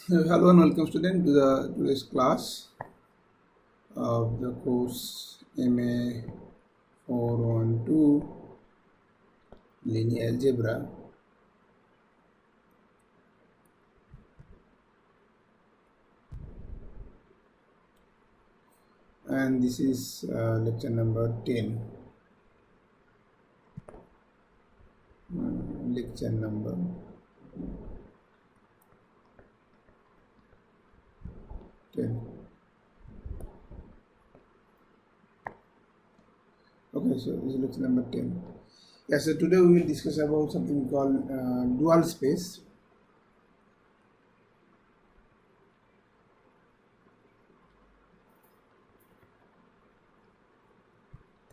Hello and welcome student to the today's class of the course MA412 Linear Algebra, and this is lecture number 10. Lecture number 10. Okay, so this is lecture number 10. Yeah, so today we will discuss about something called dual space.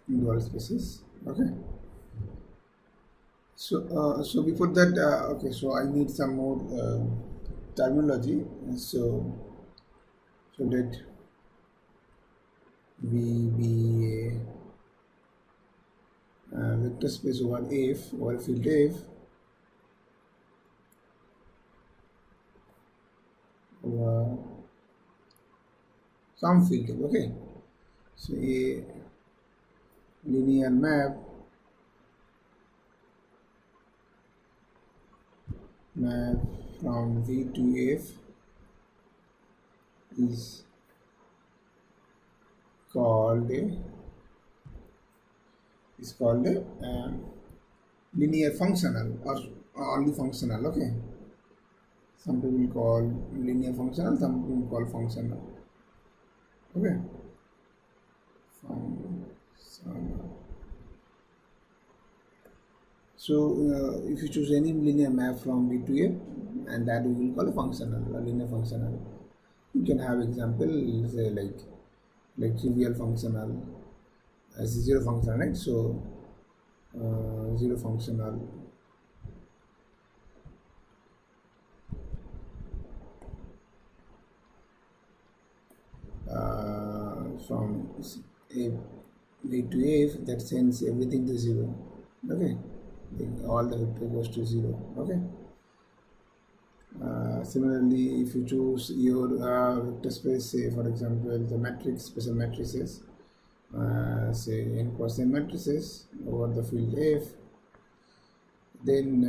Dual spaces. Okay. So before that, okay, so I need some more terminology. So let V be a vector space over F or field F over some field F. Okay, so a linear map from V to F is called a linear functional or only functional. Okay, some people call linear functional, some people call functional. Okay, functional. So if you choose any linear map from V to F, and that we will call a functional, a linear functional. You can have example, say like trivial functional as a zero functional, right? So zero functional from A V to F that sends everything to zero. Okay, all the vector goes to zero. Okay. Similarly, if you choose your vector space, say for example the matrix, special matrices, say n cross n matrices over the field F, then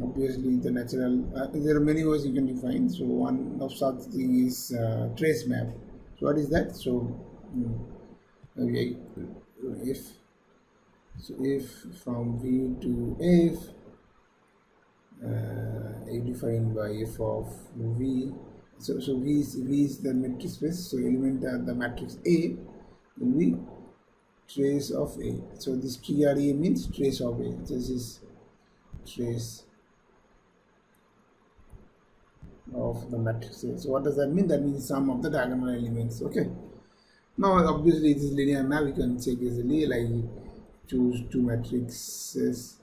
obviously the natural, there are many ways you can define. So one of such thing is trace map. So what is that? So okay, if from V to F, defined by f of V. So V is the matrix space. So element the matrix A will be trace of A. So this TRA means trace of A. This is trace of the matrix A. So what does that mean? That means sum of the diagonal elements. Okay. Now obviously this linear map you can check easily, like choose two matrices,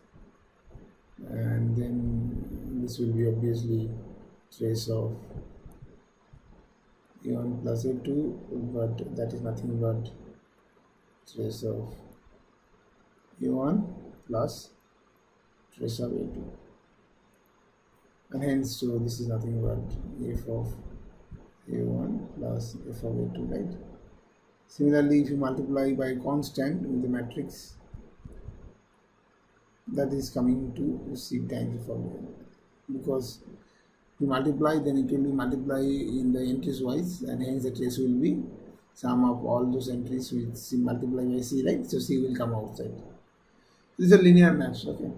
and then this will be obviously trace of A1 plus A2, but that is nothing but trace of A1 plus trace of A2, and hence so this is nothing but f of A1 plus f of A2, right? Similarly, if you multiply by constant with the matrix, that is coming to C times f of A, because you multiply, then it will be multiply in the entries wise, and hence the trace will be sum of all those entries with C multiply by C, right? So C will come outside. These are linear maps, okay?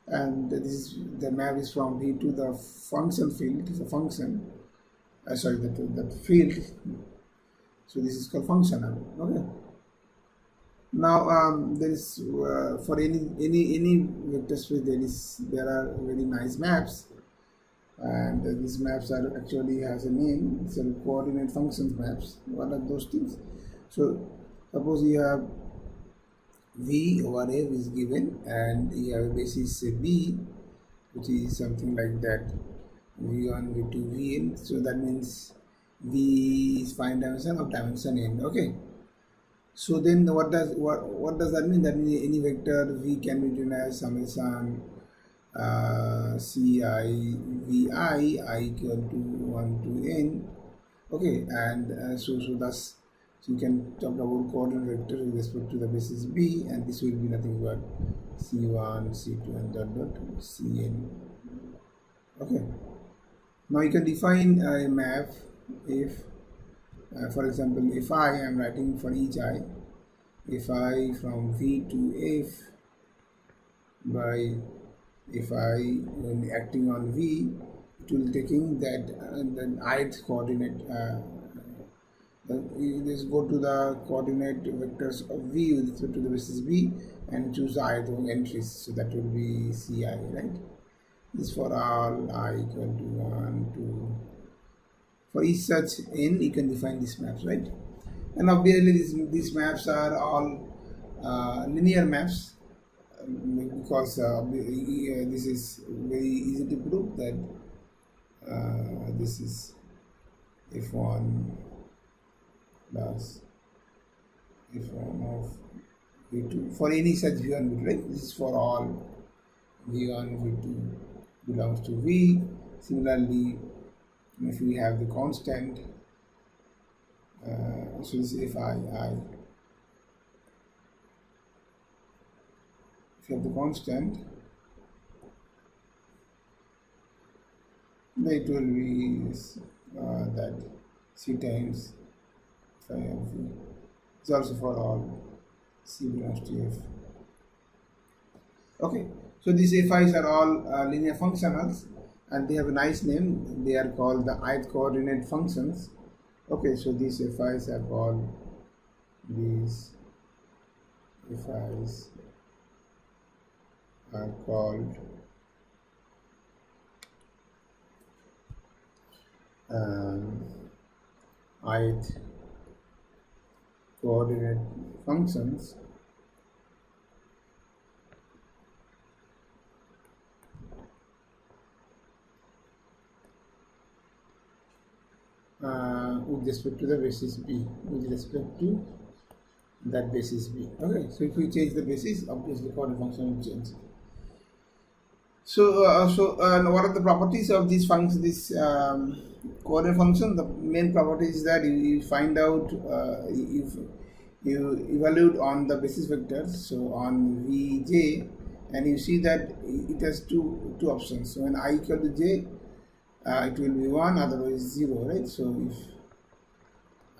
And this is the map is from V to the function field. It is a function. Sorry, that field. So this is called functional. Okay. Now there is for any vector space there are very nice maps, and these maps are actually has a name. It's a coordinate functions maps. What are those things? So suppose you have V over F is given, and you have a basis B, which is something like that, V1, V2, Vn. So that means V is finite dimension of dimension n. Okay. So then what does that mean? That means any vector V can be written as summation ci vi I equal to 1 to n. Okay, and so thus so you can talk about coordinate vector with respect to the basis b, and this will be nothing but c1, c2, and dot cn. Okay, now you can define a map if for example, if I am writing for each I, if I from v to f by if I when acting on v, it will taking that the ith coordinate. Let's go to the coordinate vectors of v with respect to the basis b and choose the ith entries. So that will be ci, right? This for all I equal to 1, 2. For each such n, you can define these maps, right? And obviously, these maps are all linear maps because this is very easy to prove that this is f1 plus f1 of v2 for any such v1 v2, right? This is for all v1 v2 belongs to v. Similarly, if we have the constant, so this is if I if you have the constant, then it will be that c times phi of v. It's also for all c belongs to f. Okay, so these fi's are all linear functionals, and they have a nice name. They are called the ith coordinate functions. Okay, so these fi's are called these fi's are called ith coordinate functions. With respect to the basis b, with respect to that basis b. Okay, so if we change the basis, obviously the coordinate function will change. So, what are the properties of this function? This coordinate function. The main property is that you find out if you evaluate on the basis vectors. So on vj, and you see that it has two options. So when I equal to j, it will be 1, otherwise 0, right? So if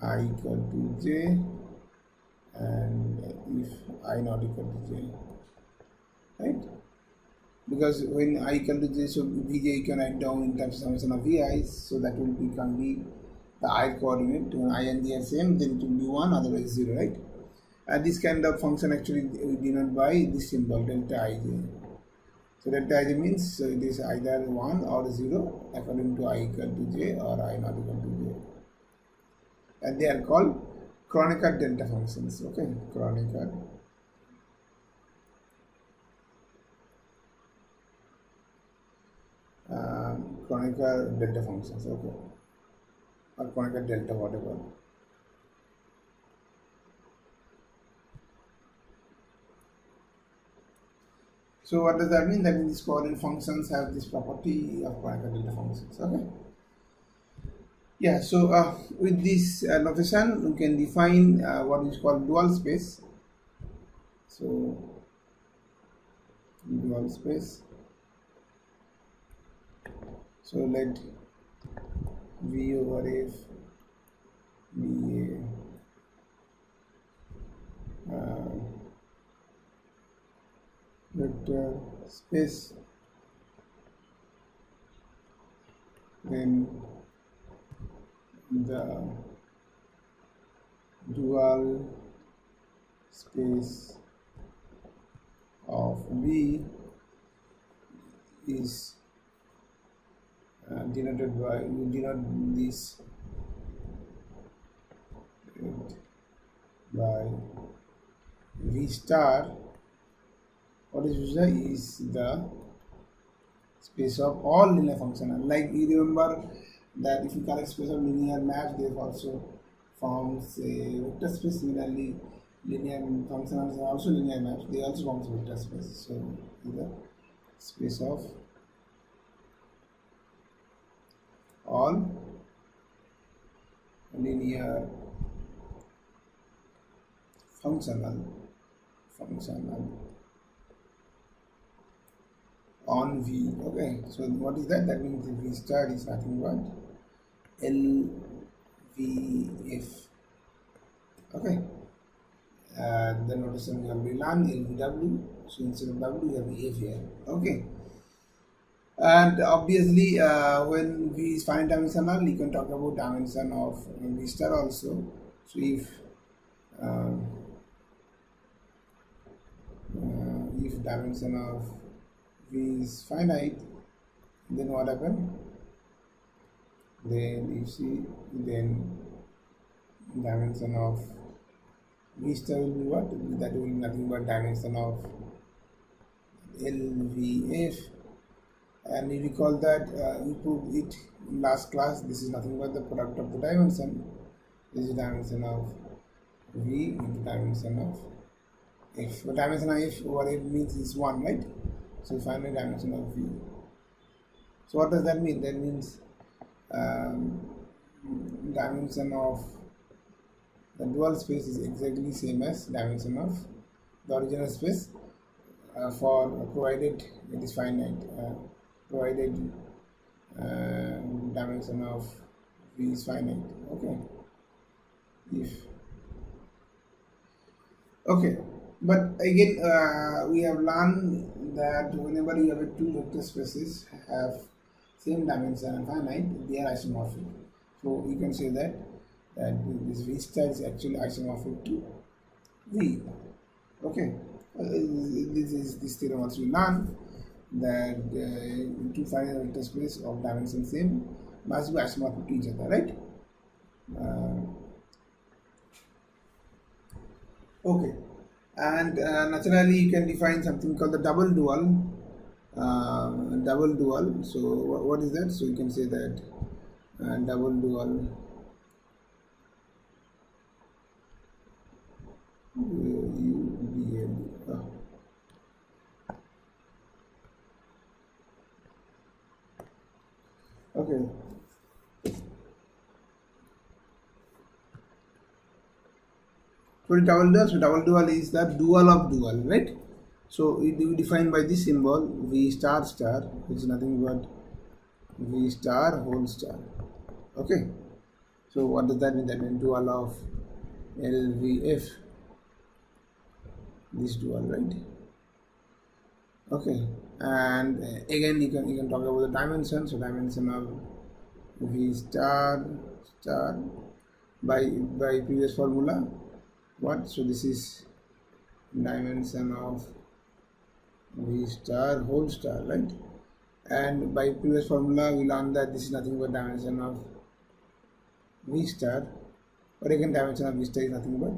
I equal to j and if I not equal to j, right? Because when I equal to j, so vj you can write down in terms of summation of vi, so that will become the ith coordinate. When I and j are same, then it will be 1, otherwise 0, right? And this kind of function actually denoted by this symbol delta ij. So delta ij means it is either 1 or 0 according to I equal to j or I not equal to j. And they are called Kronecker delta functions. Okay, Kronecker delta functions. Okay, or Kronecker delta, whatever. So what does that mean? That means these coordinate functions have this property of Kronecker delta functions. Okay. Yeah. So with this notation, we can define what is called dual space. So dual space. So let V over F be a vector space, then the dual space of V is denoted by, we denote this by V star. What is V star? Is the space of all linear functions. Like you remember that if you collect space of linear maps, they also forms a vector space. Similarly, linear functions are also linear maps. They also form a vector space. So the space of all linear functional on V. Okay, so what is that? That means V star is nothing but LVF. Okay, the notation we already learned LVW. So instead of W, we have F here. Okay, and obviously, when V is finite dimensional, you can talk about dimension of V star also. So if dimension of V is finite, then what happens? Then you see, then dimension of V star will be what? That will be nothing but dimension of LVF. And you recall that we proved it in last class. This is nothing but the product of the dimension. This is dimension of V into dimension of F. But dimension of F over F means is 1, right? So finally dimension of V. So what does that mean? That means dimension of the dual space is exactly same as dimension of the original space for provided it is finite, provided dimension of V is finite. Okay, okay, but again we have learned that whenever you have two vector spaces have same dimension and finite, they are isomorphic. So you can say that this V star is actually isomorphic to V. Okay, this theorem also we learned that two finite vector space of dimension same must be isomorphic to each other, right? Okay, and naturally you can define something called the double dual. So what is that? So you can say that double dual okay. So double dual is the dual of dual, right? So we define by this symbol V star star, which is nothing but V star whole star. Okay. So what does that mean? That means dual of LVF. This dual, right? Okay. And again, you can talk about the dimension. So dimension of V star by previous formula. What? So this is dimension of V star whole star, right? And by previous formula we learned that this is nothing but dimension of V star, or again dimension of V star is nothing but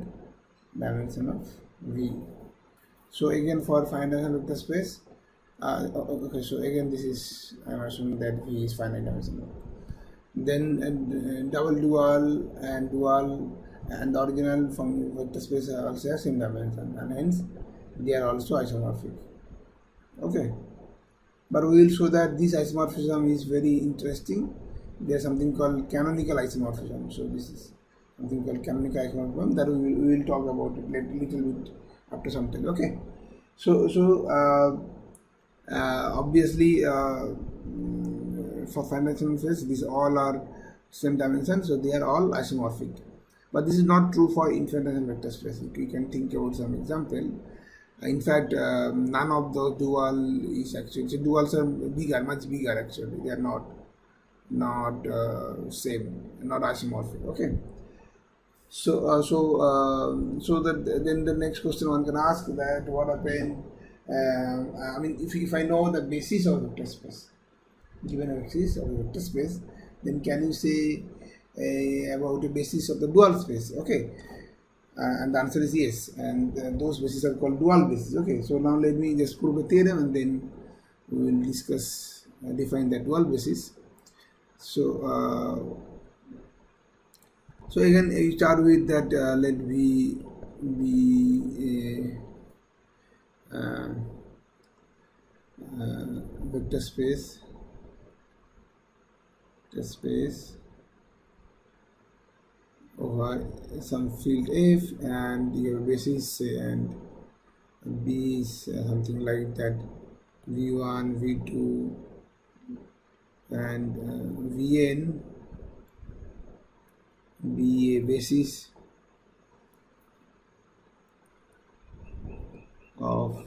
dimension of V. So again for finite dimensional vector space, okay, so again this is, I am assuming that V is finite dimensional. Then double dual and dual and the original from vector space are also same dimension, and hence they are also isomorphic. Okay, but we will show that this isomorphism is very interesting. There is something called canonical isomorphism. So this is something called canonical isomorphism that we will talk about it little bit after some time. Okay, so obviously for finite dimensional space these all are same dimension, so they are all isomorphic. But this is not true for infinite dimensional vector space. You can think about some example. In fact, none of the dual is actually, so duals are bigger, much bigger actually. They are not same, not isomorphic. Okay. So then the next question one can ask that what happen. I mean, if I know the basis of the vector space, given a basis of the vector space, then can you say about the basis of the dual space? Okay. And the answer is yes, and those bases are called dual bases. Okay, so now let me just prove a theorem and then we will discuss define the dual basis. So so again you start with that let V be vector space over some field F, and your basis and B is something like that, V1, V2, and Vn be a basis of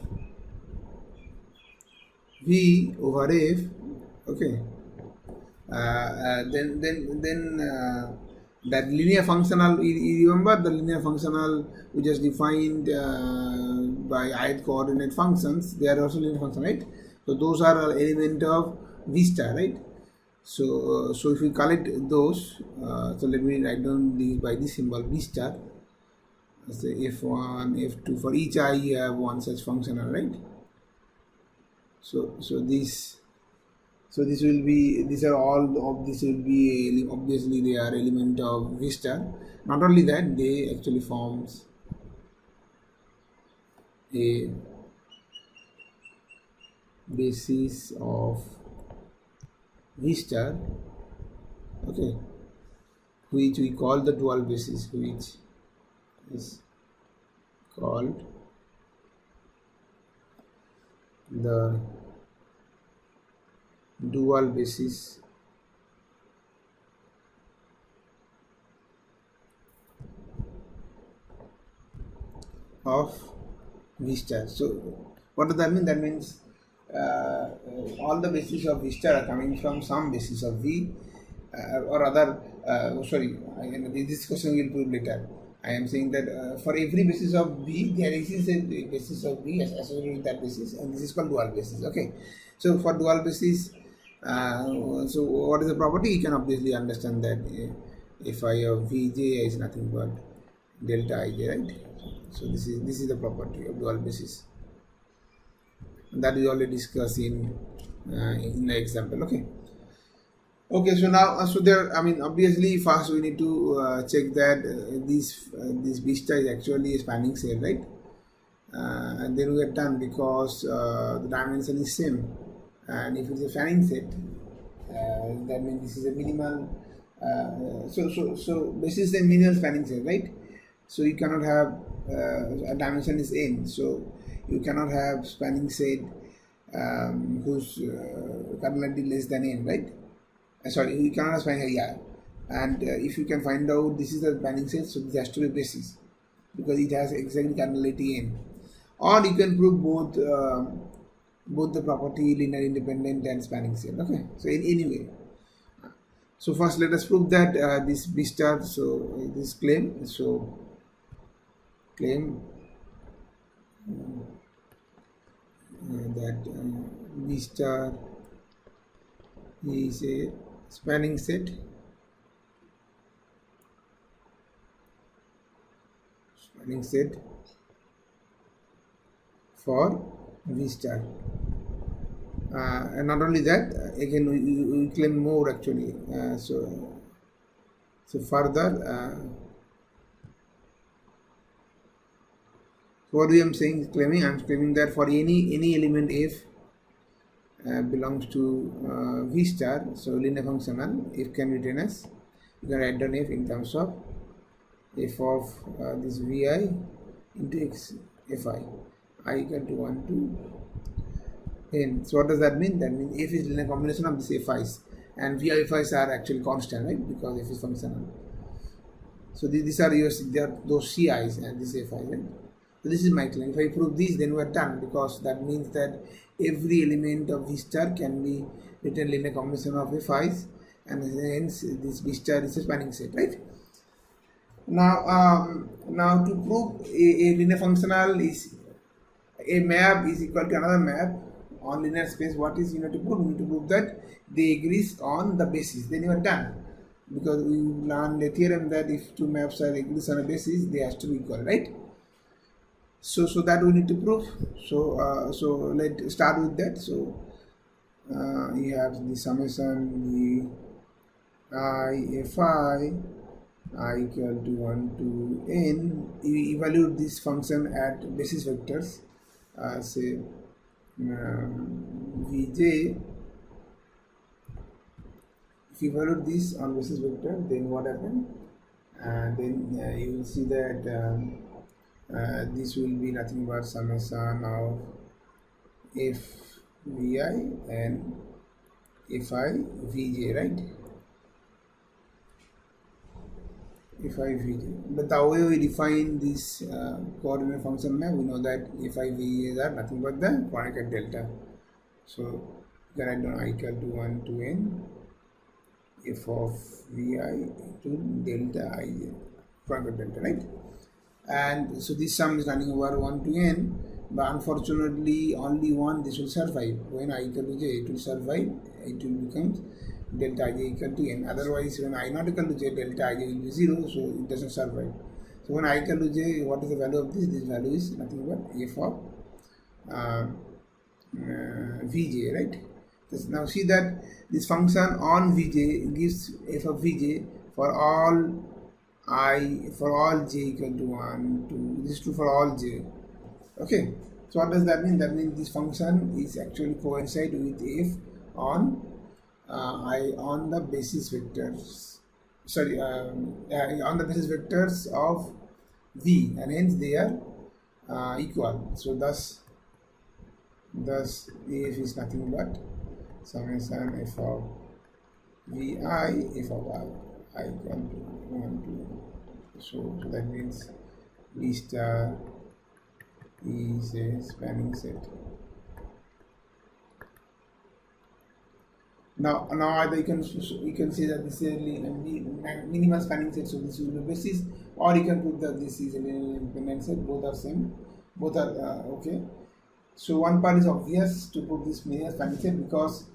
V over F. Okay. Then that linear functional, you remember the linear functional we just defined by ith coordinate functions, they are also linear function, right? So those are an element of V star, right? So if we collect those, so let me write down these by this symbol V star. Let's say F1, F2, for each I you have one such functional, right? So this will be, these are all of this will be, obviously they are element of V star. Not only that, they actually forms a basis of V star, okay, which we call the dual basis, which is called the dual basis of V star. So what does that mean? That means all the bases of V star are coming from some basis of V, or other, this question will prove later. I am saying that for every basis of V, there exists a basis of V associated with that basis, and this is called dual basis. Okay, so for dual basis, so what is the property? You can obviously understand that Fi of Vj is nothing but delta Ij, right? So this is the property of dual basis. That is already discussed in the example. Okay, so now so there, I mean, obviously first we need to check that this B star is actually a spanning set, right? And then we are done, because the dimension is same, and if it's a spanning set, that means this is a minimal. So basis is a minimal spanning set, right? So you cannot have a dimension is n, so you cannot have spanning set whose cardinality less than n, right? Sorry, you cannot have spanning, yeah. And if you can find out this is the spanning set, so this has to be basis, because it has exactly cardinality n. Or you can prove both the property linear independent and spanning set. Okay, so in any way. So first let us prove that this B star, so this claim, so claim that B star is a spanning set for V star. And not only that, again we claim more actually. So further, what I am saying, I am claiming that for any element F belongs to V star, so linear functional, F can be written as, you can write down F in terms of F of this Vi into X Fi, I equal to 1 to n. So what does that mean? That means F is linear combination of these Fi's, and Vi Fi's are actually constant, right? Because F is functional. So these are those Ci's and this Fi, right? So this is my claim. If I prove this, then we are done, because that means that every element of V star can be written linear combination of Fi's, and hence this B star is a spanning set, right? Now to prove a linear functional is a map is equal to another map on linear space, what is you need to prove? You need to prove that they exist on the basis. Then you are done, because we learned a theorem that if two maps are exist on a basis, they have to be equal, right? So that we need to prove. So let's start with that. So you have the summation the Fi I equal to 1 to n. You evaluate this function at basis vectors, say Vj, if you evaluate this on basis vector, then what happens? Then you will see that this will be nothing but summation of f vi and fi vj, right? Fi vj. But the way we define this coordinate function map, we know that fi vj are nothing but the Kronecker delta. So you can write down I equal to 1 to n f of vi to delta ij, Kronecker delta, right? And so this sum is running over 1 to n, but unfortunately only one this will survive. When I equal to j, it will survive, it will become delta ij equal to n. Otherwise, when I not equal to j, delta ij will be 0, so it doesn't survive. So when I equal to j, what is the value of this? This value is nothing but f of vj, right? Now see that this function on vj gives f of vj for all j equal to 1, 2, this is true for all j. Okay, so what does that mean? That means this function is actually coincide with f on on the basis vectors, sorry, on the basis vectors of v, and hence they are equal. So thus af is nothing but summation f of vi f of I equal to 1 to, so that means V star is a spanning set. Now either you can say that this is a minimal spanning set, so this will be basis, or you can put that this is a linear independent set. Both are same, both are okay. So one part is obvious to put this minimal spanning set because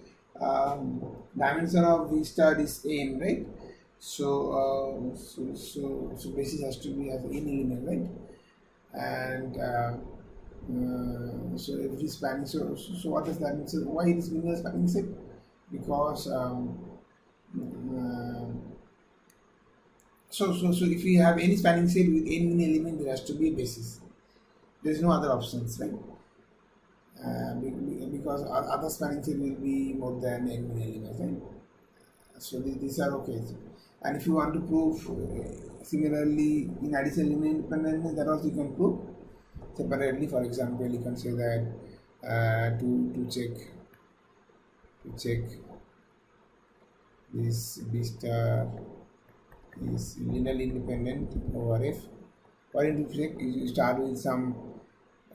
dimension of V star is n, right? So basis has to be as n element, right? And so every spanning, so what does that mean? So why it is minimal spanning set? Because so if we have any spanning set with n many element, there has to be a basis. There is no other options, right? Because other spanning set will be more than n many elements, right? So these are okay. And if you want to prove similarly in addition linear independence, that also you can prove separately. For example, you can say that to check this B star is linearly independent over F. For to check, you start with some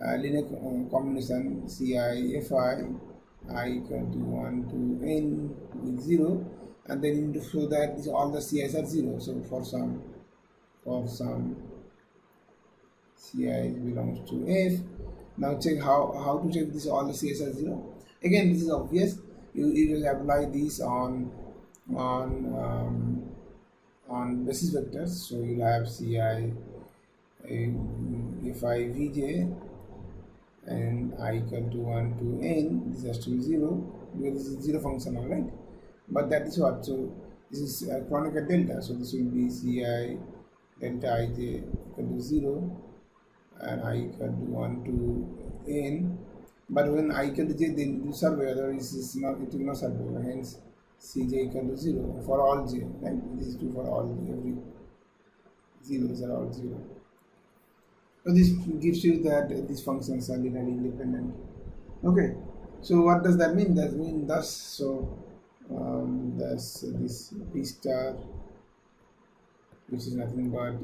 linear combination Ci Fi I equal to 1 to n with 0, and then you need to show that all the Ci's are 0. So for some Ci belongs to F. Now check how to check this all the Ci's are 0. Again, this is obvious. You will apply this on basis vectors. So you'll have Ci Fi Vj and I equal to 1 to n. This has to be 0 because this is 0 function, alright. But that is what? So this is Kronecker delta. So this will be Ci delta ij equal to 0 and I equal to 1 to n. But when I equal to j, then it will survive, otherwise it will not survive. Hence Cj equal to 0 for all j, right? This is true for all j, every zeros are all 0. So this gives you that these functions are linearly independent. Okay, so what does that mean? That means thus, so thus this B star, which is nothing but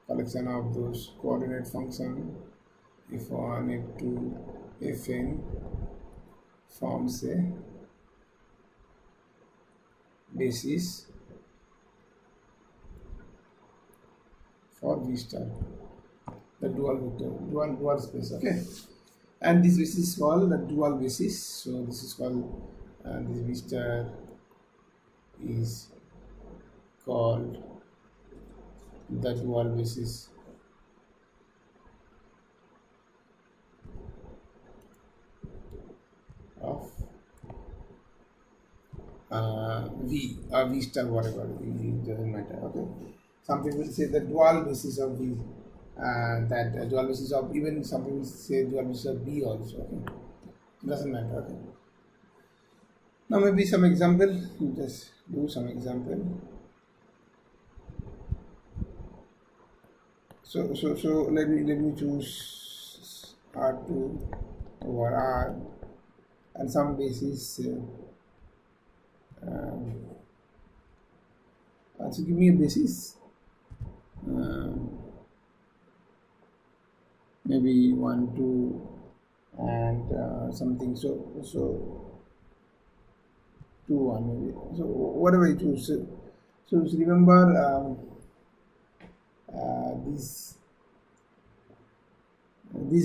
collection of those coordinate function f1, f2, fn, forms a basis for V star, the dual vector, dual space. Okay, and this basis is called the dual basis. So this is called this V star is called the dual basis of V or V star, whatever, it doesn't matter. Okay, some people say the dual basis of V, that dual basis of, even some people say dual basis of B also. Okay, it doesn't matter. Okay, Now maybe some example, just do some example. So let me choose R2 over R and some basis. So give me a basis. Maybe 1, 2, and something. So 2, 1 maybe. So whatever you choose. So remember this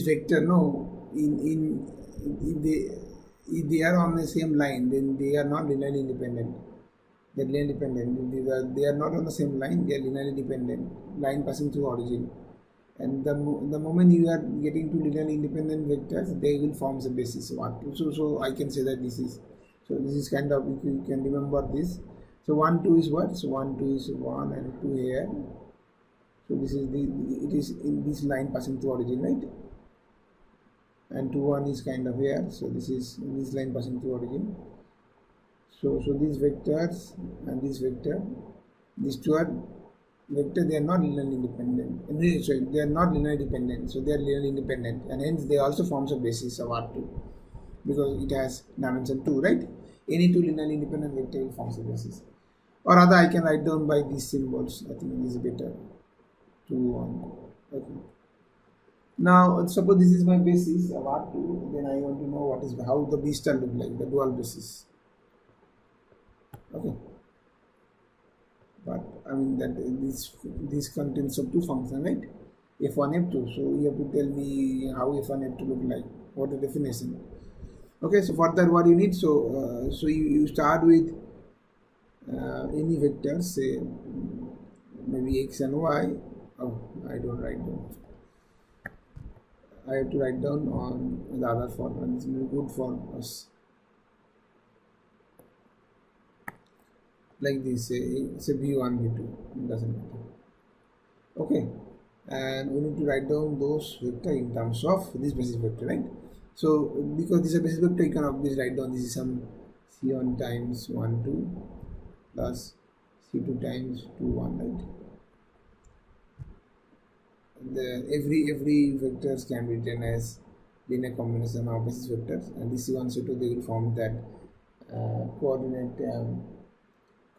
vector. No, if they are on the same line, then they are not linearly independent. They're linearly dependent. They are not on the same line. They are linearly dependent. Line passing through origin. And the moment you are getting to linearly independent vectors, they will form the basis of R2. So I can say that this is kind of, you can remember this. So 1, 2 is what? So 1, 2 is 1 and 2 here. So this is it is in this line passing through origin, right? And 2, 1 is kind of here. So this is in this line passing through origin. So these vectors and this vector, these two are vector, they are not linearly independent. Sorry, they are not linearly dependent. So they are linearly independent, and hence they also forms a basis of R2 because it has dimension 2, right? Any two linearly independent vector will form a basis. Or rather, I can write down by these symbols. I think this is better. 2, 1. Okay. Now suppose this is my basis of R2. Then I want to know how the B star look like, the dual basis. Okay. But I mean that this contains of two functions, right? F1, F2. So you have to tell me how F1, F2 look like. What the definition? Okay. So for that, what you need? So you start with any vector, say maybe x and y. Oh, I don't write down. I have to write down on the other form. This will be good for us. Like this, say v1, v2, doesn't matter. Okay, and we need to write down those vector in terms of this basis vector, right? So because this is a basis vector, you can obviously write down this is some c1 times 1, 2 plus c2 times 2, 1, right? Every vectors can be written as linear combination of basis vectors, and this c1, c2, they will form that coordinate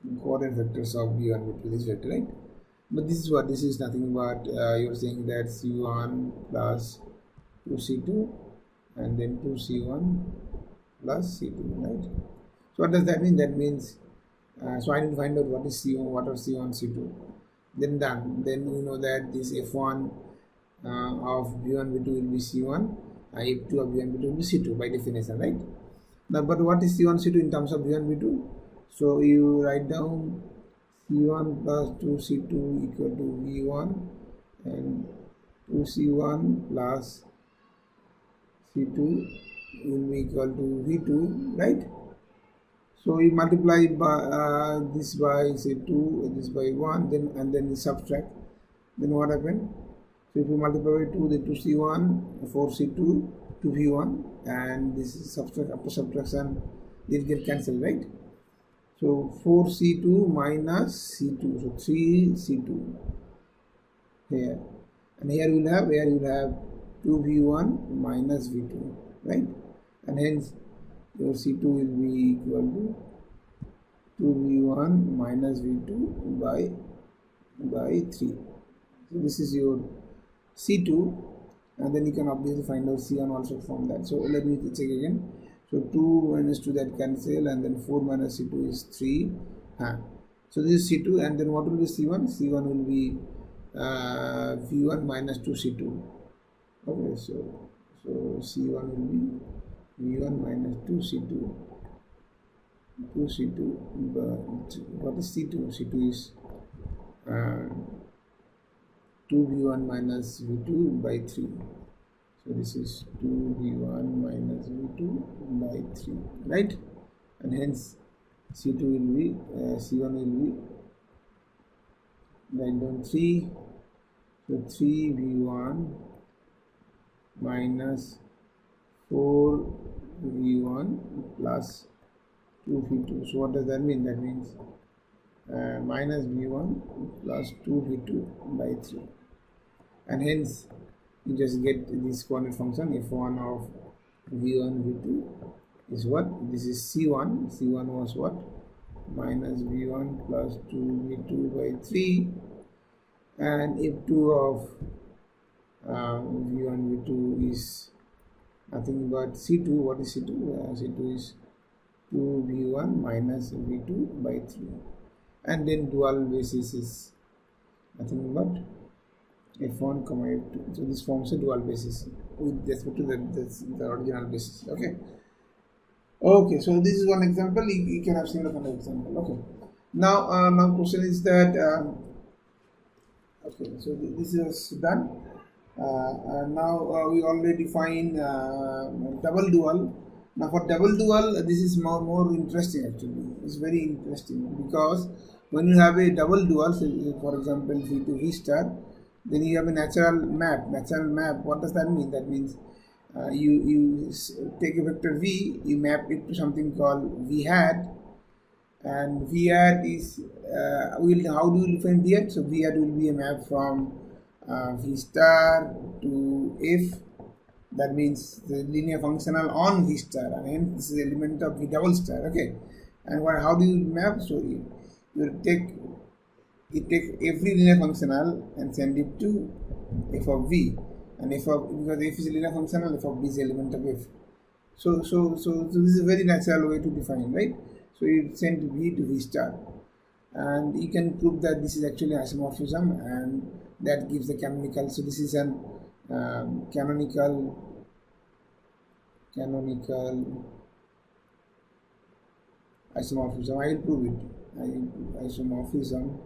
vectors of v1, v2, this vector, right? But this is nothing but you're saying that c1 plus 2c2 and then 2c1 plus c2, right? So what does that mean? That means so I need to find out what is c1, what are c1, c2. Then done. Then we know that this f1 of v1, v2 will be c1, f2 of v1, v2 will be c2 by definition, right? Now, but what is c1, c2 in terms of v1, v2? So you write down c1 plus 2c2 equal to v1 and 2c1 plus c2 will be equal to v2, right? So you multiply by this by say 2, this by 1, then you subtract. Then what happened? So if you multiply by 2, then 2c1, 4c2, 2v1, and this is subtract. After subtraction, this get cancelled, right? So 4c2 minus c2, so 3c2 here, and here you will have 2v1 minus v2, right? And hence your c2 will be equal to 2v1 minus v2 by 3. So this is your c2, and then you can obviously find out c1 also from that. So let me check again. So 2 minus 2, that cancel, and then 4 minus c2 is 3. So this is c2, and then what will be c1? c1 will be v1 minus 2c2. Okay, so c1 will be v1 minus 2c2. 2c2, but what is c2? c2 is 2v1 minus v2 by 3. So this is 2v1 minus v2 by 3, right? And hence c2 will be c1 will be, write down 3. So 3v1 minus 4v1 plus 2v2. So what does that mean? That means minus v1 plus 2v2 by 3, and hence you just get this coordinate function f1 of v1 v2 is what? This is c1. C1 was what? Minus v1 plus 2v2 by 3, and f2 of v1 v2 is nothing but c2. What is c2? C2 is 2v1 minus v2 by 3, and then dual basis is nothing but f1 comma f2. So this forms a dual basis with respect to the original basis. Okay, so this is one example. You can have similar kind of example. Okay, now question is that okay, so this is done. And now we already define double dual. Now for double dual, this is more interesting actually. It's very interesting because when you have a double dual, so for example V to V star, then you have a natural map. Natural map, what does that mean? That means you take a vector V, you map it to something called V hat, and V hat is how do you define V hat? So V hat will be a map from V star to F. That means the linear functional on V star, and hence this is the element of V double star. Okay, and how do you map? So you take every linear functional and send it to f of V, and because f is a linear functional, f of V is the element of F. So this is a very natural way to define, right? So you send V to V star, and you can prove that this is actually isomorphism, and that gives the canonical. So this is an canonical isomorphism. I will prove it. Isomorphism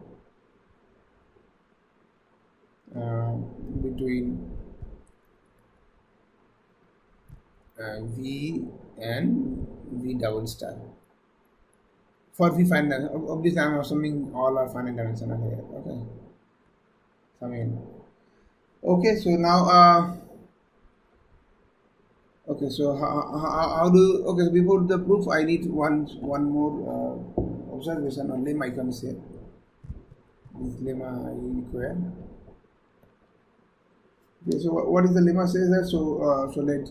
between V and V double star. For V finite, obviously I am assuming all are finite dimensional here. Okay. Okay, so now okay, so how do okay, before the proof I need one more observation or lemma I can say. This lemma I require. Okay, so what is the lemma says that? So let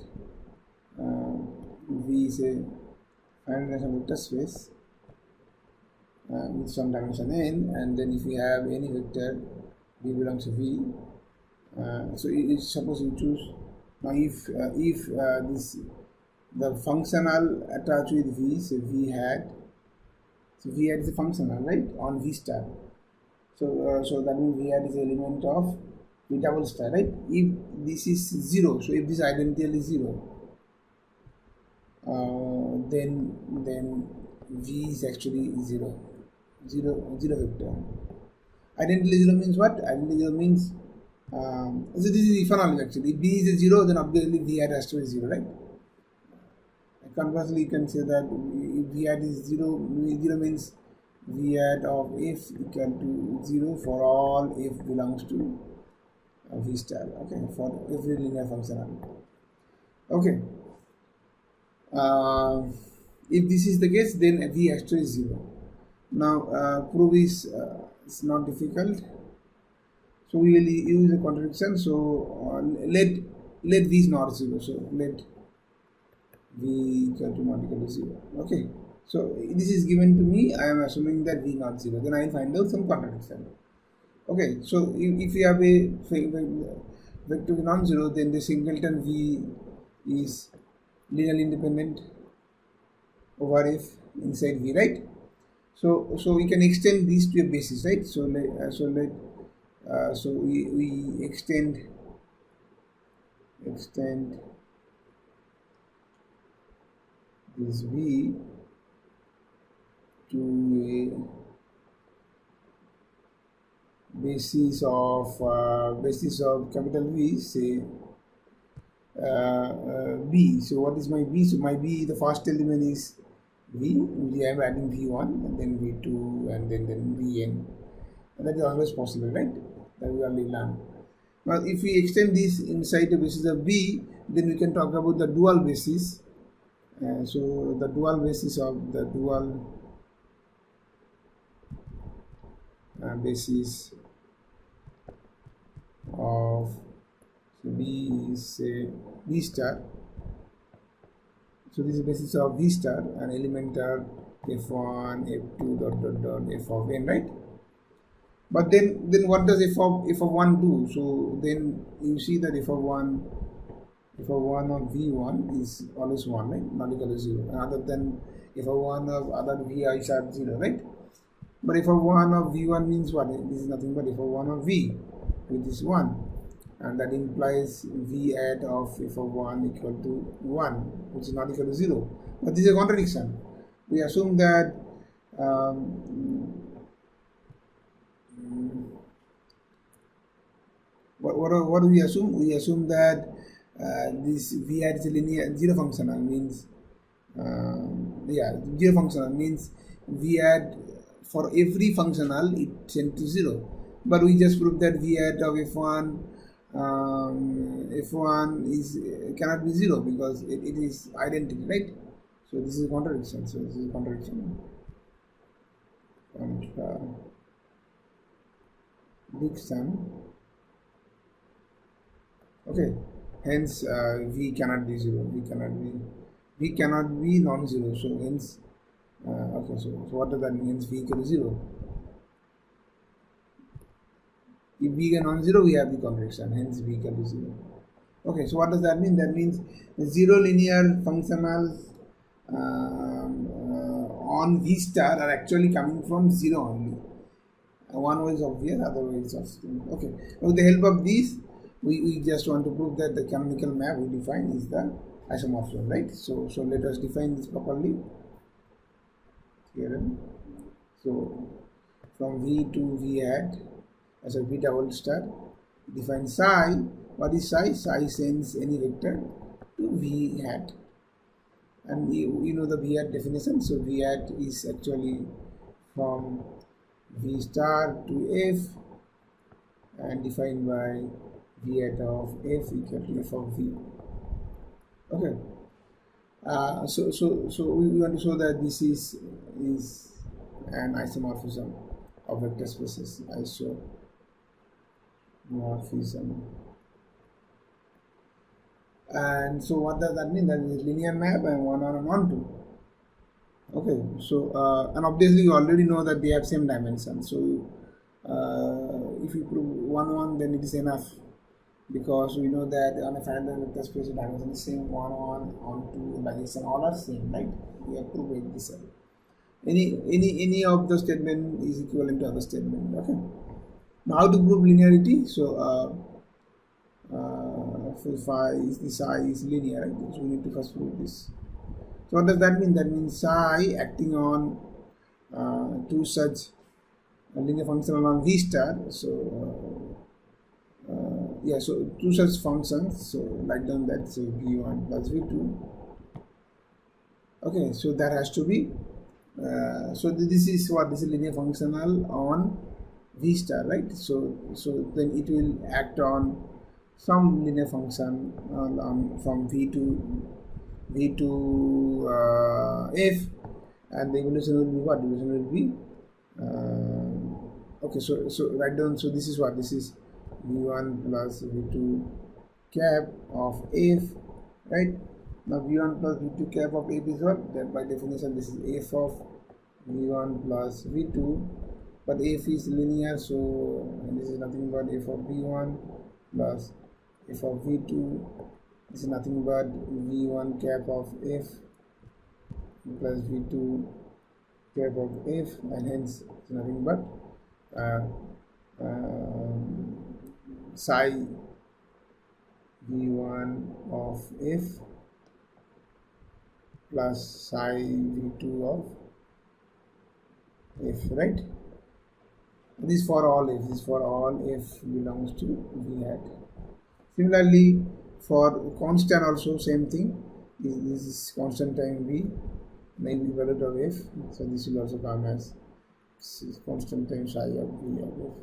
V is a finite dimensional vector space with some dimension n, and then if you have any vector V belongs to V, so suppose you choose now if the functional attached with V, so V hat is a functional, right, on V star. So that means V hat is an element of V double star, right? If this is 0, so if this identity is 0, then V is actually 0 vector. Identity 0 means what? Identity 0 means so this is if and only actually. If B is a 0, then obviously V hat has to be 0, right? Conversely, you can say that if V hat is 0 means V hat of F equal to 0 for all F belongs to V star. Okay, for every linear functional. Okay. If this is the case, then V has to be 0. Now, proof is it's not difficult. So we will use a contradiction. So let V is not 0. So let V equal to not equal to 0. Okay. So this is given to me. I am assuming that V not 0. Then I will find out some contradiction. Okay. So if we have a vector non-zero, then the singleton V is linearly independent over F inside V, right? So we can extend these to a basis, right? So we extend this V to a basis of capital V, say B. So what is my B? So my B, the first element is V. We are adding V1 and then V2 and then Vn. And that is always possible, right? That we already learned. Now, if we extend this inside the basis of B, then we can talk about the dual basis. So the dual basis of the dual basis of V is say V star. So this is basis of V star, an element are f1, f2 dot dot dot f of n, right? But then what does f of 1 do? So then you see that f of 1 of v1 is always 1, right? Not equal to 0. Other than f of 1 of other vi are 0, right? But f of 1 of v1 means what? This is nothing but f of 1 of v, which is 1. And that implies v at of f of 1 equal to 1, which is not equal to 0. But this is a contradiction. We assume that what do we assume? We assume that this v hat is a linear zero functional, means zero functional means v hat for every functional it tends to 0. But we just proved that v hat of f1 cannot be 0 because it is identity, right? So this is a contradiction. Okay, hence v cannot be 0. V cannot be non-zero. So hence, okay. So what does that mean? Hence v equal to 0. If v is non-zero, we have the contradiction. Hence v equal to 0. Okay. So what does that mean? That means zero linear functionals on v star are actually coming from 0 only. One way is obvious, other way is obscure. Okay. With the help of these, we just want to prove that the canonical map we define is the isomorphism, right? So let us define this properly. Here, so from v to v hat as a v double star, define psi. What is psi? Psi sends any vector to v hat, and you know the v hat definition. So v hat is actually from v star to f, and defined by v hat of f equal to f of v. Okay. So we want to show that this is an isomorphism of vector spaces. Isomorphism. And so what does that mean? That is linear map and 1 on and 1 to. Okay. So and obviously you already know that they have same dimension. So if you prove 1 1, then it is enough, because we know that on a finite vector space the dimension is same, 1 1 on 2 dimension all are same, right? We have proved this. Any of the statement is equivalent to other statement. Okay. Now how to prove linearity? So if the psi is linear, right? So we need to first prove this. So what does that mean? That means psi acting on two such linear functional on v star. So so two such functions. So write down that. So v1 plus v2. Okay, so that has to be. So this is what? This is linear functional on v star, right? So then it will act on some linear function from v to f, and the evolution will be what? Evolution will be okay. So write down. So this is what? This is v1 plus v2 cap of f, right? Now v1 plus v2 cap of f is what? That by definition this is f of v1 plus v2, but f is linear, so this is nothing but f of v1 plus f of v2. This is nothing but v1 cap of f plus v2 cap of f, and hence it's nothing but psi v1 of f plus psi v2 of f, right? This is for all f. This is for all f belongs to v hat. Similarly, for constant also same thing. This is constant time v, maybe value of f. So this will also come as constant time psi of v of f.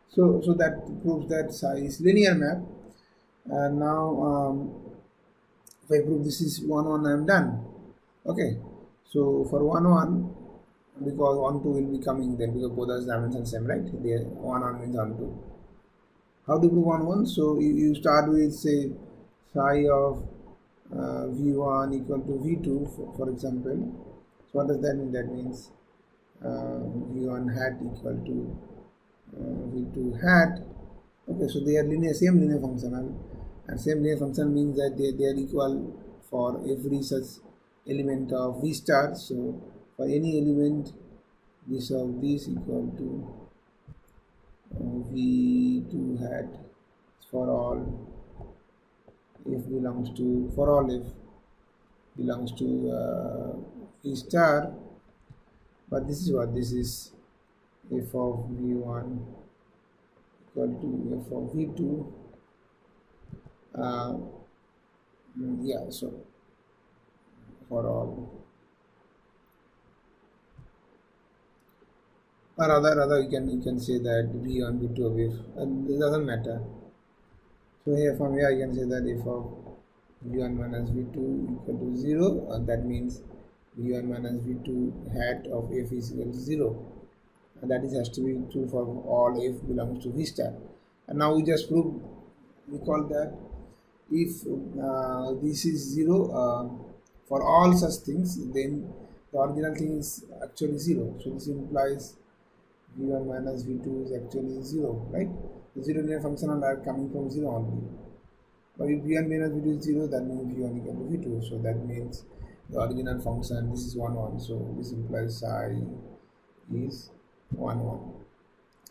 So that proves that psi is linear map. And now If I prove this is 1 1, I am done. Okay, so for 1 1, because 1 2 will be coming then, because both are dimensions same, right? The 1 1 means 1 2. How to prove 1 1? So you start with, say, psi of v1 equal to v2, for example. So what does that mean? That means v1 hat equal to v2 hat. Okay, so they are same linear function, and same linear function means that they are equal for every such element of v star. So for any element, this of this equal to v2 hat for all if belongs to, for all if belongs to v star. But this is what this is, f of v1 equal to f of v2. Yeah, so for all, or rather you can say that v1 v2 of f, it doesn't matter. So here from here I can say that f of v1 minus v2 equal to 0, and that means v1 minus v2 hat of f is equal to 0, and that is has to be true for all f belongs to v star. And now we just prove, we call that if this is 0 for all such things, then the original thing is actually 0. So this implies v1 minus v2 is actually 0, right? The 0 linear function are coming from 0 only. But if v1 minus v2 is 0, that means v1 equal to v2. So that means the original function, this is 1 1. So this implies psi is 1 1.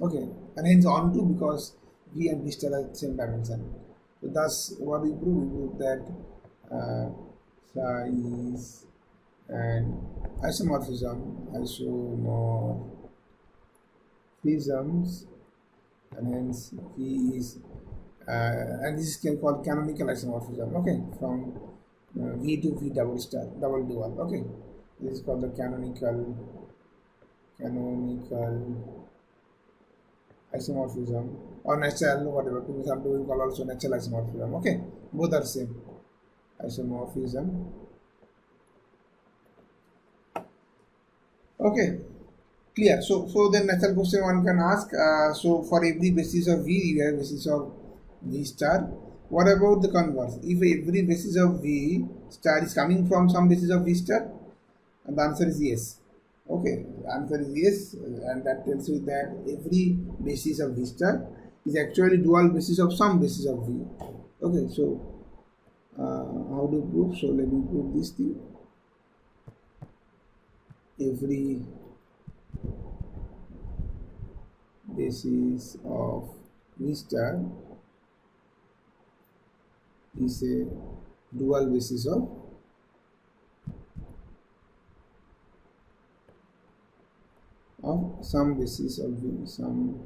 Okay, and hence on 2, because v and v star are the same dimension. So thus what we prove? We prove that psi is an isomorphisms, and hence v is and this is called canonical isomorphism. Okay, from v to v double star, double dual. Okay, this is called the canonical isomorphism, or natural, whatever. We have to call also natural isomorphism. Okay, both are same. Isomorphism. Okay, clear. So the natural question one can ask. So for every basis of v, you have basis of v star. What about the converse? If every basis of v star is coming from some basis of v star, and the answer is yes. Okay, the answer is yes, and that tells you that every basis of v star is actually dual basis of some basis of v. Okay, so how to prove? So let me prove this thing. Every basis of v star is a dual basis of some basis of v, some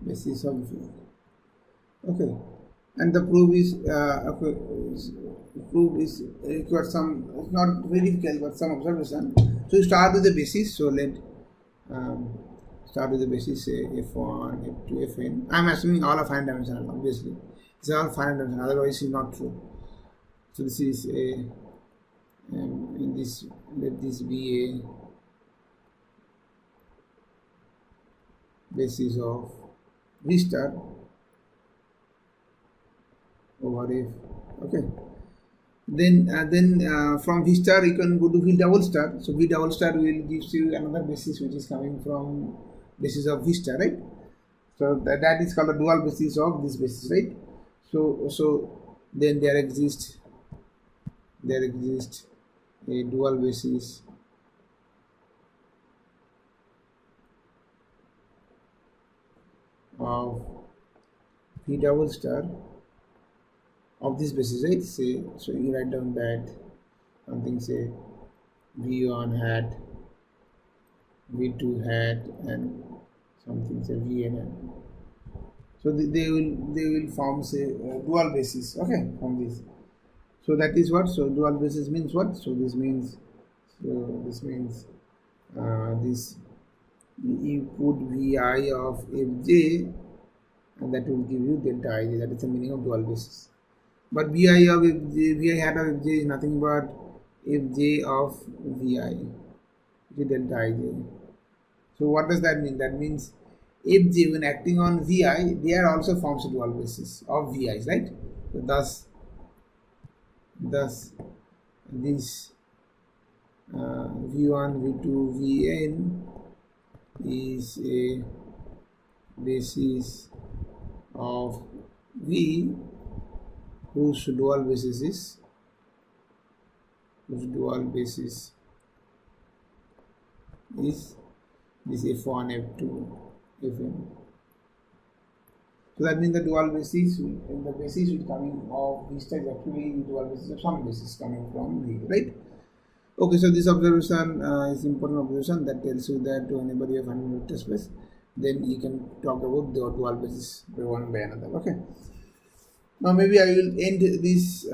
basis of v. Okay, and the proof is requires some, it's not very difficult, but some observation. So you start with the basis. So let start with the basis, say f1, f2, fn. I am assuming all are finite dimensional, obviously. These are all finite dimensional, otherwise it is not true. So this is a in this, let this be a basis of v star over f. Okay, then from v star you can go to v double star. So v double star will gives you another basis which is coming from basis of v star, right? So that is called the dual basis of this basis, right? So then there exists a dual basis of v double star of this basis, right? Say, so you write down that something, say v1 hat, v2 hat, and something, say vn hat. So they will form, say, dual basis. Okay, from this. So that is what. So dual basis means what? So this means this, you put vi of fj, and that will give you delta ij. That is the meaning of dual basis. But vi of if j, vi hat of if j is nothing but if j of vi, which is delta ij. So what does that mean? That means if j, when acting on vi, they are also forms a dual basis of vi's, right? So thus this v1, v2, vn is a basis of v whose dual basis is this f1, f2, fn. So that means the dual basis, the basis which coming of V star is actually dual basis of some basis coming from V, right? Okay, so this observation is important observation that tells you that whenever you have a vector space, then you can talk about the dual basis by one by another. Okay. Now maybe I will end this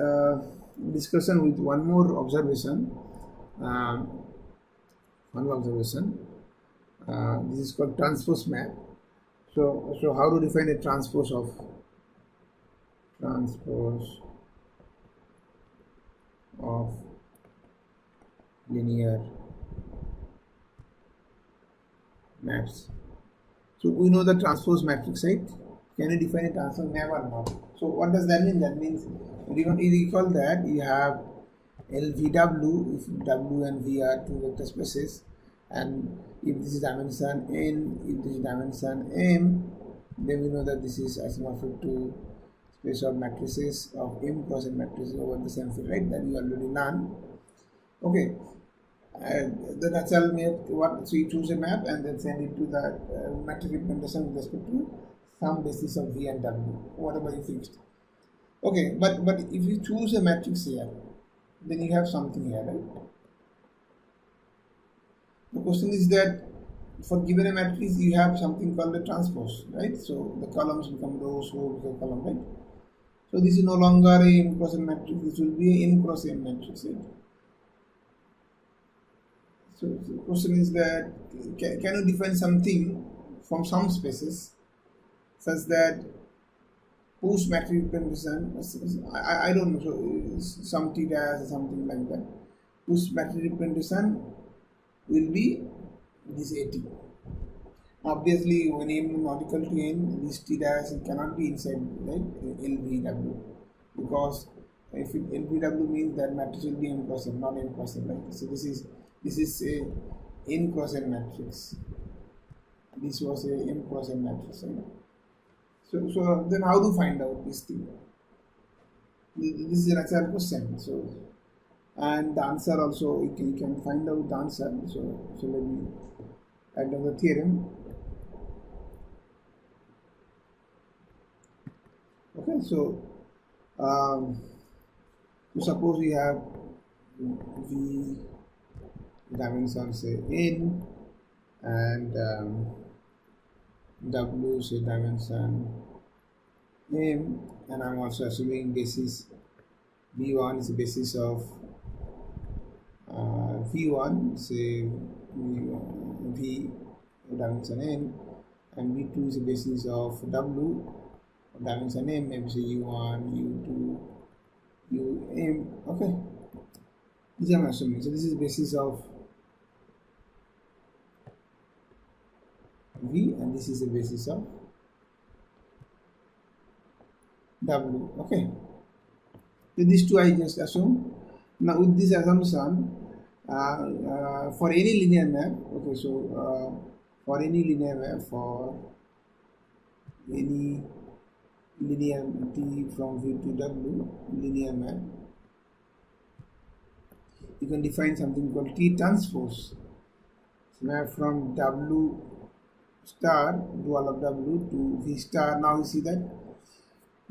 discussion with one more observation. This is called transpose map. So how to define a transpose of linear maps? So we know the transpose matrix, right? Can you define a transpose map or not? So what does that mean? That means you recall that you have LVW if W and V are two vector spaces, and if this is dimension n, if this is dimension m, then we know that this is isomorphic to space of matrices of m cross n matrices over the same field, right? That you already learned. Okay. The natural map, so you choose a map and then send it to the matrix representation with respect to some basis of V and W, whatever you fixed. Okay, but if you choose a matrix here, then you have something here, right? The question is that for given a matrix, you have something called a transpose, right? So the columns become rows, rows become column, right? So this is no longer a m cross n matrix, this will be a n cross m matrix, right? So the question is that can you define something from some spaces such that whose matrix representation, I don't know, so some t dash or something like that, whose matrix representation will be this AT. Obviously, when m not equal to n, this t dash cannot be inside, right, LVW, because if LVW means that matrix will be m cross n, not n cross n, right? So this is a n cross n matrix. This was a m cross n matrix, right? So then how to find out this thing? This is a natural question. So and the answer also you can find out the answer. So let me write down the theorem. Okay, so suppose we have V dimension say n and W say dimension m, and I'm also assuming basis V1 is the basis of V1 say V dimension n, and V2 is the basis of W dimension m, maybe say U1, U2, Um. Okay, this I'm assuming. So this is basis of V, and this is the basis of W. Okay, so these two I just assume. Now with this assumption, for any linear map, okay, so for any linear map, for any linear T from V to W linear map, you can define something called T transpose map from W star dual of W to V star. Now you see that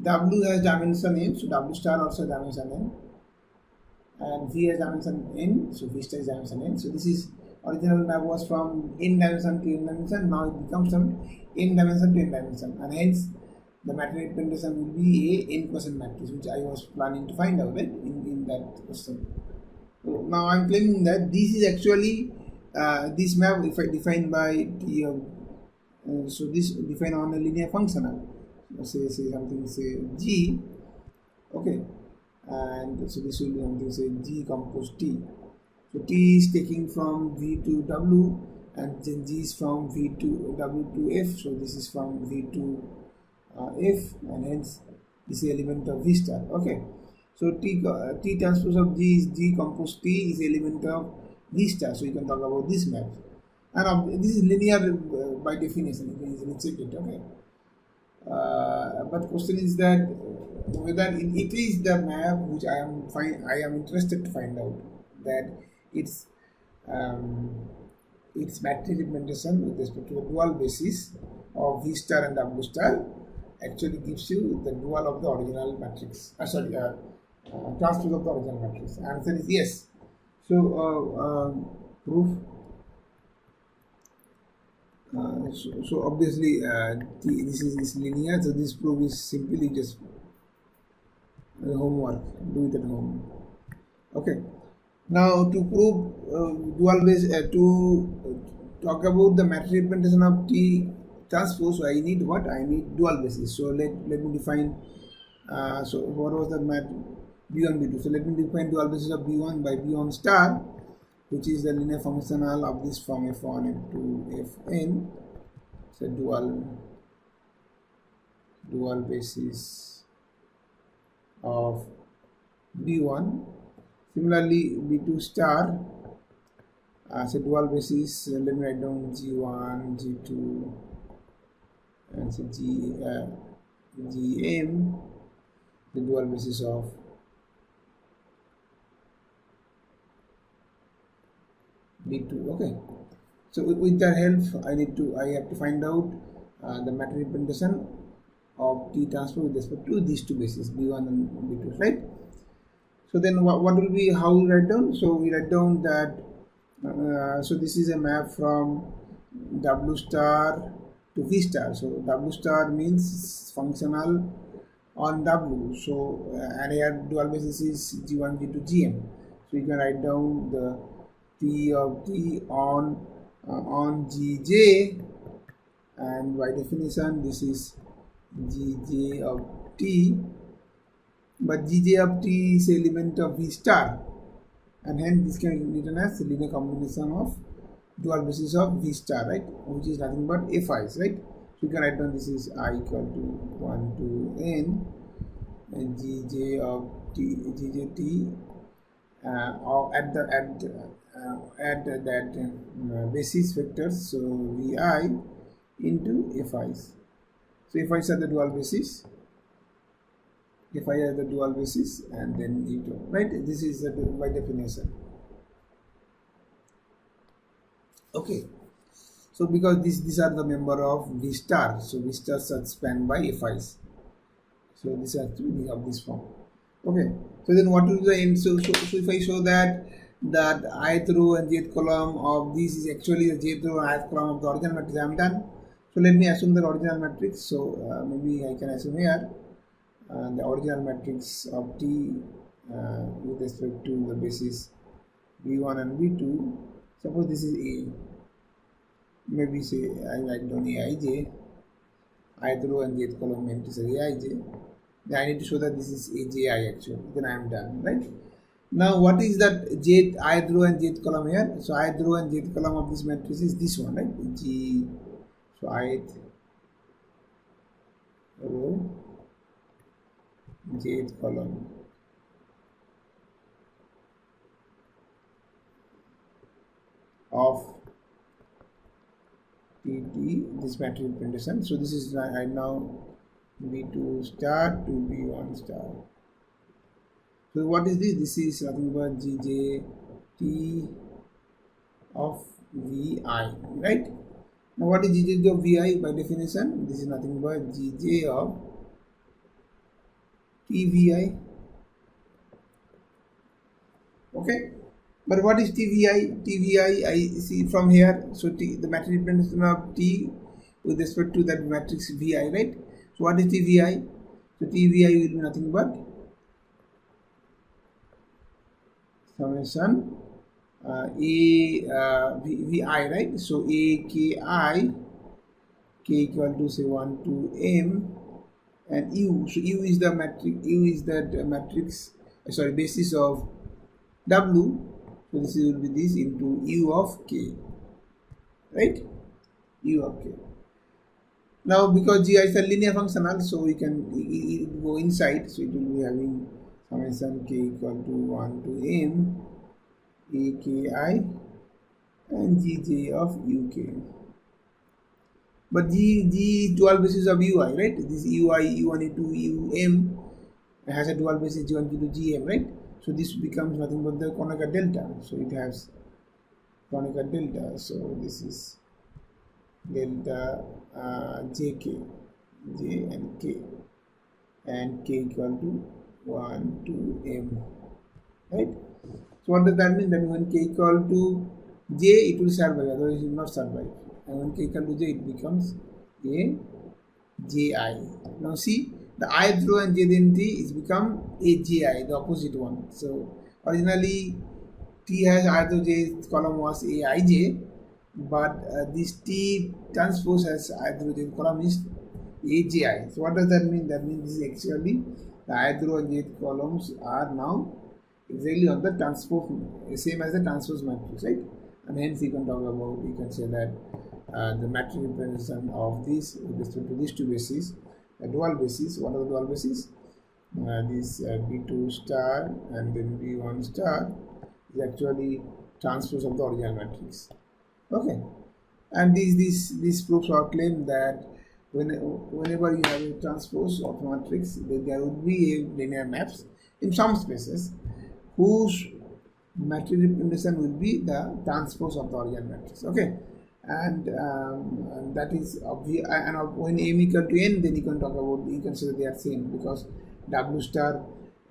W has dimension n, so W star also dimension n, and V has dimension n, so V star is dimension n. So this is original map was from n dimension to n dimension. Now it becomes from n dimension to n dimension, and hence the matrix representation will be a n cross n matrix, which I was planning to find out, right, in that question. So now I am claiming that this is actually this map, if I define by T of so this define on a linear functional, say something, say G. Okay, and so this will be something say G compose T. So T is taking from V to W, and then G is from V to W to F. So this is from V to F, and hence this is element of V star. Okay, so T transpose of G is G compose T is element of V star. So you can talk about this map, and this is linear by definition. You can easily check it. Okay. But question is that whether it is the map which I am interested to find out, that its matrix representation with respect to the dual basis of V star and W star actually gives you the dual of the original matrix. Transpose of the original matrix. Answer is yes. So proof. So obviously this is linear, so this proof is simply just homework, do it at home. Okay, now to prove dual base, to talk about the matrix representation of T transpose, so I need what? I need dual basis. So let me define, so what was the mat B1, B2? So let me define dual basis of B1 by B1 star, which is the linear functional of this form F1, F2, Fn. So dual basis of B1. Similarly, B2 star. So dual basis. Let me write down G1, G2, and so Gm. The dual basis of B2. Okay, so with that help, I have to find out the matrix representation of T transpose with respect to these two bases, B1 and B2, right? So then what will be, how we write down? So we write down that so this is a map from W star to V star. So W star means functional on W. So and here dual basis is G1, G2, Gm. So you can write down the P of T on Gj, and by definition this is Gj of T, but Gj of T is element of V star, and hence this can be written as linear combination of dual basis of V star, right, which is nothing but Fi's, right? So you can write down this is I equal to 1 to n and Gj of T, Gj T or at that basis vectors, so Vi into Fi's. So Fi's are the dual basis, Fi are the dual basis, and then E2, right? This is the by definition. Okay, so because these are the member of V star, so V stars are spanned by Fi's. So this has to be of this form. Okay, so then what will be the end? So if I show that ith row and jth column of this is actually the jth row and ith column of the original matrix, I am done. So let me assume the original matrix. So maybe I can assume here the original matrix of T with respect to the basis B1 and B2. Suppose this is A. Maybe say I write down Aij, ith row and jth column matrix is Aij. Then I need to show that this is Aj actually. Then I am done, right? Now what is that ith row and jth column here? So ith row and jth column of this matrix is this one, right? G. So ith row, jth column of TT, this matrix representation. So this is right now B2 star to B1 star. So what is this? This is nothing but Gj T of Vi, right? Now what is Gj of Vi by definition? This is nothing but Gj of TVI. Okay, but what is TVI? TVI I see from here. So the matrix representation of T with respect to that matrix Vi, right? So what is TVI? So TVI will be nothing but summation Vi, right? So A Ki, K equal to say 1 to M and U. So U is the matrix. U is that matrix. Sorry, basis of W. So this will be this into U of K, right? U of K. Now because Gi is a linear functional, so we can it go inside. So it will be having summation K equal to 1 to M AKI and Gj of UK. But G is dual basis of Ui, right? This Ui, U1, U2, Um has a dual basis G1, G2, Gm, right? So this becomes nothing but the Kronecker delta. So it has Kronecker delta. So this is delta Jk, J and K, and K equal to 1 to M, right? So what does that mean? That when K equal to J, it will survive, otherwise it will not survive. And when K equal to J, it becomes a Ji. Now see, the ith row and jth entry is become a Ji, the opposite one. So originally T has ith row jth column was a Ij, but this T transpose has ith row jth column is a Ji. So what does that mean? That means this is actually the ith row and jth columns are now exactly on the transpose, same as the transpose matrix, right? And hence you can talk about, you can say that the matrix representation of this with respect to these two bases, a dual basis. What are the dual bases? This B2 star and then B1 star is actually transpose of the original matrix. Okay, and this proves our claim that whenever you have a transpose of a matrix, there would be a linear maps in some spaces whose matrix representation will be the transpose of the original matrix. Okay, and that is obvious. And when M equal to N, then you can talk about, you can say they are same, because W star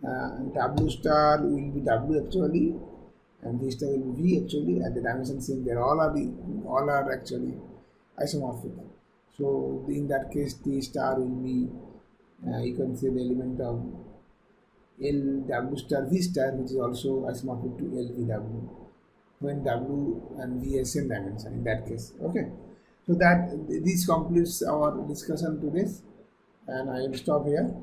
will be W actually, and V star will be V actually, and the dimension same. They all are actually isomorphic. So in that case, T star will be you can say the element of L W star V star, which is also isomorphic to L V W, when W and V are same dimension in that case. Okay, so that this concludes our discussion today, and I will stop here.